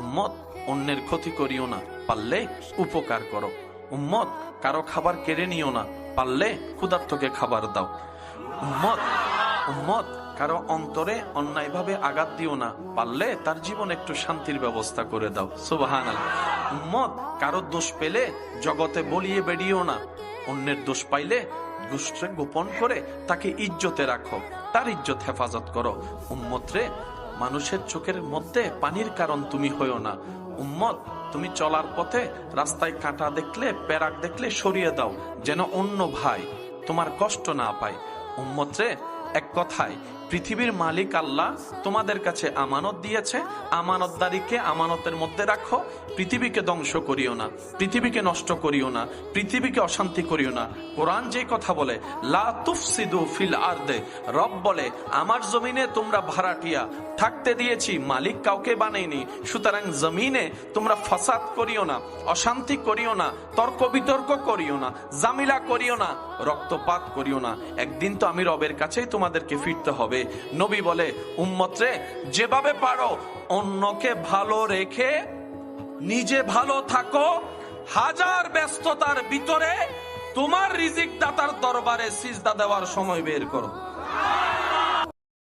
উম্মত অন্যের ক্ষতি করিও না, পারলে উপকার করো। উম্মত কারো খাবার কেড়ে নিও না, পারলে ক্ষুধার্তকে খাবার দাও। উম্মত উম্মত কারো অন্তরে অন্যায়ভাবে আঘাত দিও না, পারলে তার জীবন একটু শান্তির ব্যবস্থা করে দাও। সুবহানাল্লাহ। উম্মত কারো দোষ পেলে জগতে বলিয়ে বেরিয়েও না, অন্যের দোষ পাইলে দোষকে গোপন করে তাকে ইজ্জতে রাখো, তার ইজ্জত হেফাজত করো। উম্মত রে, মানুষের চোখের মধ্যে পানির কারণ তুমি হইও না। উম্মত, তুমি চলার পথে রাস্তায় কাঁটা দেখলে, পেরাক দেখলে সরিয়ে দাও, যেন অন্য ভাই তোমার কষ্ট না পায়। উম্মত রে, এক কথায় পৃথিবীর মালিক আল্লাহ তোমাদের কাছে আমানত দিয়েছে, আমানতদারিকে আমানতের মধ্যে রাখো। পৃথিবীকে ধ্বংস করিও না, পৃথিবীকে নষ্ট করিও না, পৃথিবীকে অশান্তি করিও না। কোরআন যে কথা বলে, লা তুফসিদু ফিল আরদে, রব বলে আমার জমিনে তোমরা ভাড়াটিয়া থাকতে দিয়েছি, মালিক কাউকে বানাইনি। সুতরাং জমিনে তোমরা ফাসাদ করিও না, অশান্তি করিও না, তর্ক বিতর্ক করিও না, জামিলা করিও না, রক্তপাত করিও না। একদিন তো আমি রবের কাছেই তোমাদেরকে ফিরতে হবে। নবী বলে, উম্মত রে, যেভাবে পারো অন্যকে ভালো রেখে নিজে ভালো থাকো। হাজার ব্যস্ততার ভিতরে তোমার রিজিক দাতার দরবারে সিজদা দেওয়ার সময় বের করো।